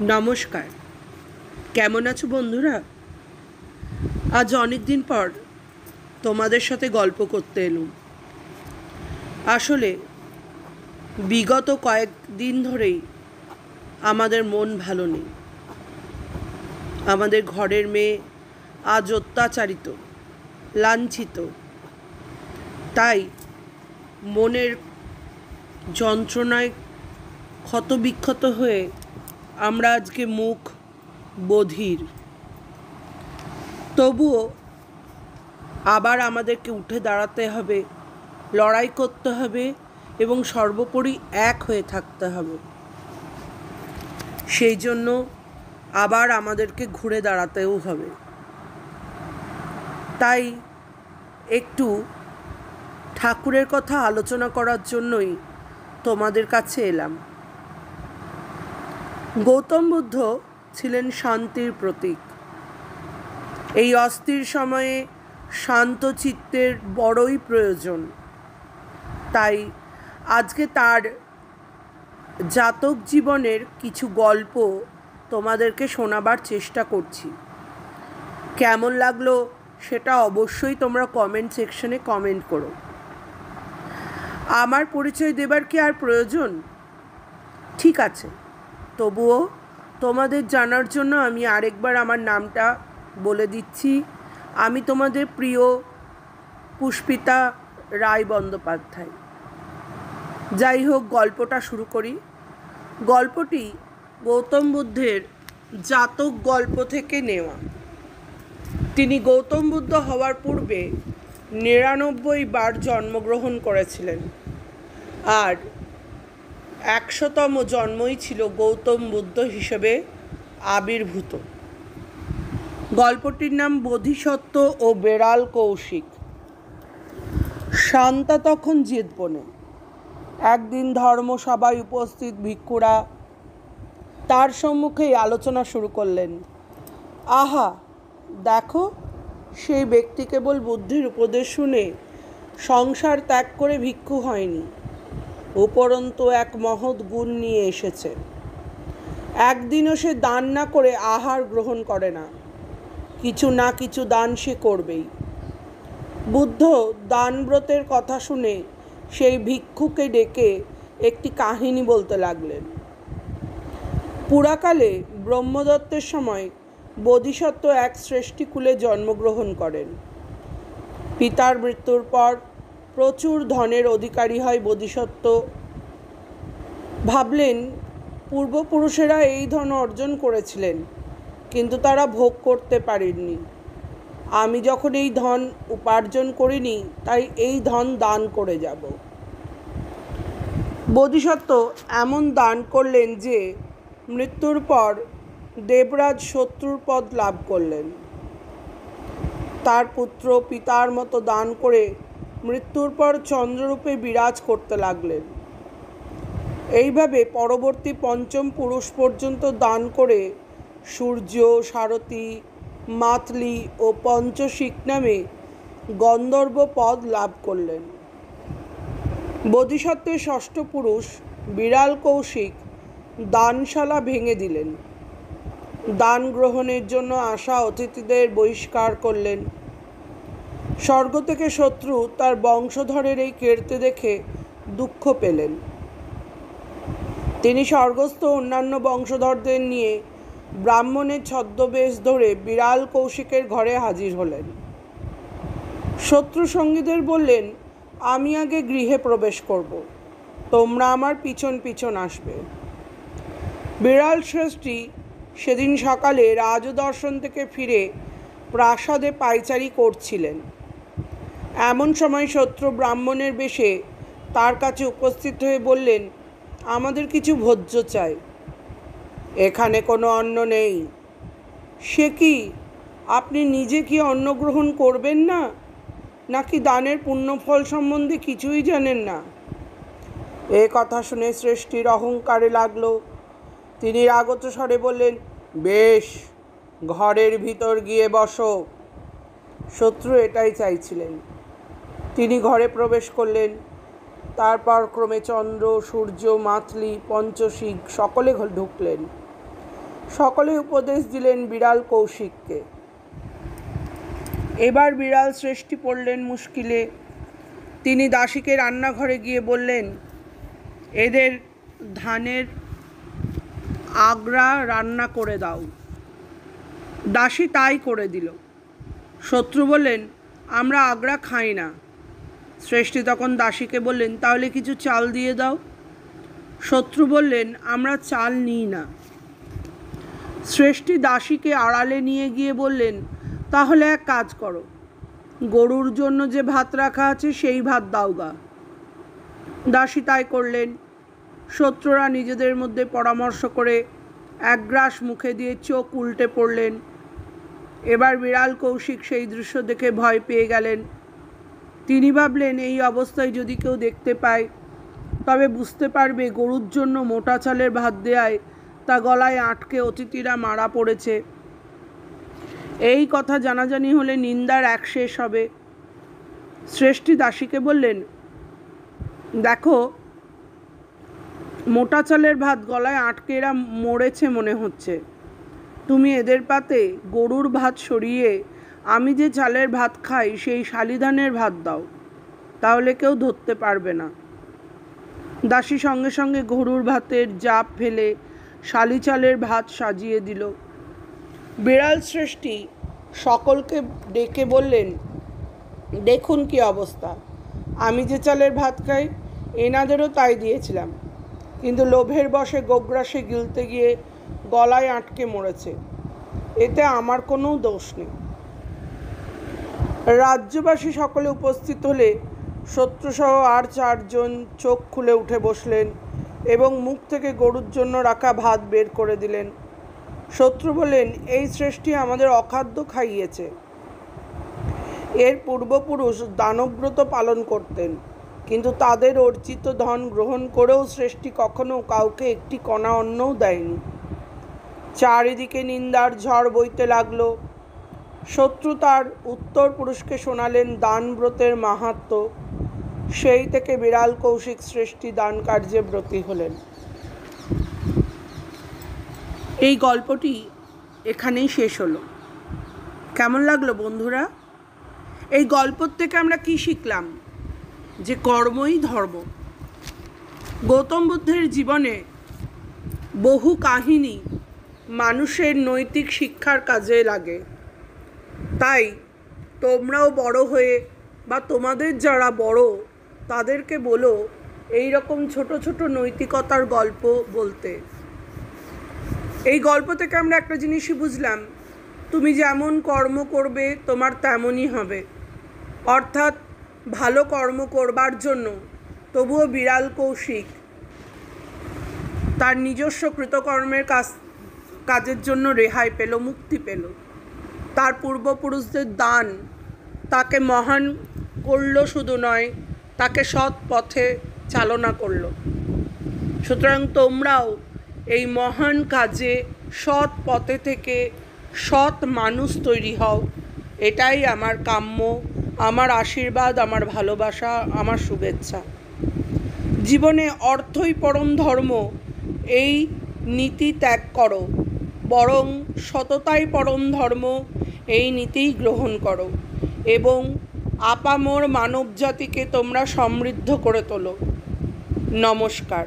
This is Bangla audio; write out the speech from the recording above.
নমস্কার। কেমন আছো বন্ধুরা? আজ অনেক দিন পর তোমাদের সাথে গল্প করতে এলুম। আসলে বিগত কয়েকদিন ধরেই আমাদের মন ভালো নেই। আমাদের ঘরের মেয়ে আজ অত্যাচারিত, লাঞ্ছিত। তাই মনের যন্ত্রণায় ক্ষতবিক্ষত হয়ে আমরা আজকে মুখ বধির। তবুও আবার আমাদেরকে উঠে দাঁড়াতে হবে, লড়াই করতে হবে এবং সর্বোপরি এক হয়ে থাকতে হবে। সেই জন্য আবার আমাদেরকে ঘুরে দাঁড়াতেও হবে। তাই একটু ঠাকুরের কথা আলোচনা করার জন্যই তোমাদের কাছে এলাম। গৌতম বুদ্ধ ছিলেন শান্তির প্রতীক। এই অস্থির সময়ে শান্ত চিত্তের বড়ই প্রয়োজন। তাই আজকে তার জাতক জীবনের কিছু গল্প তোমাদেরকে শোনাবার চেষ্টা করছি। কেমন লাগলো সেটা অবশ্যই তোমরা কমেন্ট সেকশনে কমেন্ট করো। আমার পরিচয় দেবার কি আর প্রয়োজন? ঠিক আছে, তবুও তোমাদের জানার জন্য আমি আরেকবার আমার নামটা বলে দিচ্ছি। আমি তোমাদের প্রিয় পুষ্পিতা রায় বন্দ্যোপাধ্যায়। যাই হোক, গল্পটা শুরু করি। গল্পটি গৌতম বুদ্ধের জাতক গল্প থেকে নেওয়া। তিনি গৌতম বুদ্ধ হওয়ার পূর্বে ৯৯ বার জন্মগ্রহণ করেছিলেন, আর ১০০তম জন্মই ছিল গৌতম বুদ্ধ হিসেবে আবির্ভূত। গল্পটির নাম বোধিসত্ত্ব ও বেড়াল কৌশিক। শান্তা তখন জিতবনে। একদিন ধর্মসভায় উপস্থিত ভিক্ষুরা তার সম্মুখেই আলোচনা শুরু করলেন। আহা, দেখো, সেই ব্যক্তি কেবল বুদ্ধির উপদেশ শুনে সংসার ত্যাগ করে ভিক্ষু হয়নি, উপরন্তু এক মহৎ গুণ নিয়ে এসেছে। একদিনও সে দান না করে আহার গ্রহণ করে না। কিছু না কিছু দান সে করবেই। বুদ্ধ দানব্রতের কথা শুনে সেই ভিক্ষুকে ডেকে একটি কাহিনী বলতে লাগলেন। পুরাকালে ব্রহ্মদত্তের সময় বোধিসত্ত্ব এক সৃষ্টিকুলে জন্মগ্রহণ করেন। পিতার মৃত্যুর পর প্রচুর ধনের অধিকারী হয় বোধিসত্ত্ব। ভাবলেন, পূর্বপুরুষেরা এই ধন অর্জন করেছিলেন, কিন্তু তারা ভোগ করতে পারেননি। আমি যখন এই ধন উপার্জন করিনি, তাই এই ধন দান করে যাব। বোধিসত্ত্ব এমন দান করলেন যে মৃত্যুর পর দেবরাজ শত্রুর পদ লাভ করলেন। তার পুত্র পিতার মতো দান করে মৃত্যুর পর চন্দ্ররূপে বিরাজ করতে লাগলেন। এইভাবে পরবর্তী পঞ্চম পুরুষ পর্যন্ত দান করে সূর্য, সারথী, মাতলি ও পঞ্চশিক নামে গন্ধর্ব পদ লাভ করলেন। বোধিসত্ত্বের ষষ্ঠ পুরুষ বিড়াল কৌশিক দানশালা ভেঙে দিলেন। দান গ্রহণের জন্য আসা অতিথিদের বহিষ্কার করলেন। স্বর্গ থেকে শত্রু তার বংশধরের এই কীর্তি দেখে দুঃখ পেলেন। তিনি স্বর্গস্থ অন্যান্য বংশধরদের নিয়ে ব্রাহ্মণের ছদ্মবেশ ধরে বিড়াল কৌশিকের ঘরে হাজির হলেন। শত্রু সঙ্গীদের বললেন, আমি আগে গৃহে প্রবেশ করব, তোমরা আমার পিছন পিছন আসবে। বিড়াল শ্রেষ্ঠী সেদিন সকালে রাজদর্শন থেকে ফিরে প্রাসাদে পায়চারি করছিলেন। এমন সময় শত্রু ব্রাহ্মণের বেশে তার কাছে উপস্থিত হয়ে বললেন, আমাদের কিছু ভোজ্য চাই, এখানে কোনো অন্ন নেই। সে কি, আপনি নিজে কি অন্ন গ্রহণ করবেন না, নাকি দানের পুণ্যফল সম্বন্ধে কিছুই জানেন না? এ কথা শুনে শ্রেষ্ঠীর অহংকারে লাগলো। তিনি রাগত স্বরে বললেন, বেশ, ঘরের ভিতর গিয়ে বসো। শত্রু এটাই চাইছিলেন। তিনি ঘরে প্রবেশ করলেন। তারপর ক্রমে চন্দ্র, সূর্য, মাতলি, পঞ্চশিক সকলে ঢুকলেন। সকলে উপদেশ দিলেন বিড়াল কৌশিককে। এবার বিড়াল শ্রেষ্ঠী পড়লেন মুশকিলে। তিনি দাসীকে রান্নাঘরে গিয়ে বললেন, এদের ধানের আগড়া রান্না করে দাও। দাসী তাই করে দিল। শত্রু বললেন, আমরা আগড়া খাই না। শ্রেষ্ঠী তখন দাসীকে বললেন, তাহলে কিছু চাল দিয়ে দাও। শত্রু বললেন, আমরা চাল নিই না। শ্রেষ্ঠী দাসীকে আড়ালে নিয়ে গিয়ে বললেন, তাহলে এক কাজ করো, গরুর জন্য যে ভাত রাখা আছে সেই ভাত দাও গা। দাসী তাই করলেন। শত্রুরা নিজেদের মধ্যে পরামর্শ করে এক গ্রাস মুখে দিয়ে চোখ উল্টে পড়লেন। এবার বিড়াল কৌশিক সেই দৃশ্য দেখে ভয় পেয়ে গেলেন। তিনি ভাবলেন, এই অবস্থায় যদি কেউ দেখতে পায় তবে বুঝতে পারবে গরুর জন্য মোটা চালের ভাত দেয়ায় তা গলায় আটকে অতিথিরা মারা পড়েছে। এই কথা জানাজানি হলে নিন্দার এক শেষ হবে। শ্রেষ্ঠী দাসীকে বললেন, দেখো, মোটা চালের ভাত গলায় আটকে এরা মরেছে মনে হচ্ছে। তুমি এদের পাতে গরুর ভাত সরিয়ে আমি যে চালের ভাত খাই সেই শালিধানের ভাত দাও, তাহলে কেউ ধরতে পারবে না। দাসী সঙ্গে সঙ্গে গরুর ভাতের জাপ ফেলে শালি চালের ভাত সাজিয়ে দিল। বিড়াল শ্রেষ্ঠী সকলকে ডেকে বললেন, দেখুন কি অবস্থা, আমি যে চালের ভাত খাই এনাদেরও তাই দিয়েছিলাম, কিন্তু লোভের বশে গোগ্রাসে গিলতে গিয়ে গলায় আটকে মরেছে, এতে আমার কোনো দোষ নেই। রাজ্যবাসী সকলে উপস্থিত হলে শত্রুসহ আর 4 জন চোখ খুলে উঠে বসলেন এবং মুখ থেকে গরুর জন্য রাখা ভাত বের করে দিলেন। শত্রু বললেন, এই শ্রেষ্ঠী আমাদের অখাদ্য খাইয়েছে। এর পূর্বপুরুষ দানব্রত পালন করতেন, কিন্তু তাদের অর্জিত ধন গ্রহণ করেও শ্রেষ্ঠী কখনো কাউকে একটি কণা অন্নও দেয়নি। চারিদিকে নিন্দার ঝড় বইতে লাগল। শত্রু তার উত্তর পুরুষকে শোনালেন দানব্রতের মাহাত্ম্য। সেই থেকে বিড়াল কৌশিক শ্রেষ্ঠী দান কার্যে ব্রতী হলেন। এই গল্পটি এখানেই শেষ হলো। কেমন লাগলো বন্ধুরা? এই গল্প থেকে আমরা কি শিখলাম? যে কর্মই ধর্ম। গৌতম বুদ্ধের জীবনে বহু কাহিনী মানুষের নৈতিক শিক্ষার কাজে লাগে। তাই তোমরাও বড় হয়ে বা তোমাদের যারা বড় তাদেরকে বলো এই রকম ছোট ছোট নৈতিকতার গল্প বলতে। এই গল্প থেকে আমরা একটা জিনিসই বুঝলাম, তুমি যেমন কর্ম করবে তোমার তেমনই হবে। অর্থাৎ ভালো কর্ম করবার জন্য তবুও বিড়াল কৌশিক তার নিজস্ব কৃতকর্মের কাজের জন্য রেহাই পেল, মুক্তি পেল। তার পূর্বপুরুষদের দান তাকে মহান করল, শুধু নয় তাকে সৎ পথে চালনা করল। সুতরাং তোমরাও এই মহান কাজে সৎ পথে থেকে সৎ মানুষ তৈরি হও, এটাই আমার কাম্য, আমার আশীর্বাদ, আমার ভালোবাসা, আমার শুভেচ্ছা। জীবনে অর্থই পরম ধর্ম, এই নীতি ত্যাগ করো, বরং সততাই পরম ধর্ম, এই নীতিই গ্রহণ করো এবং আপামর মানবজাতিকে তোমরা সমৃদ্ধ করে তোলো। নমস্কার।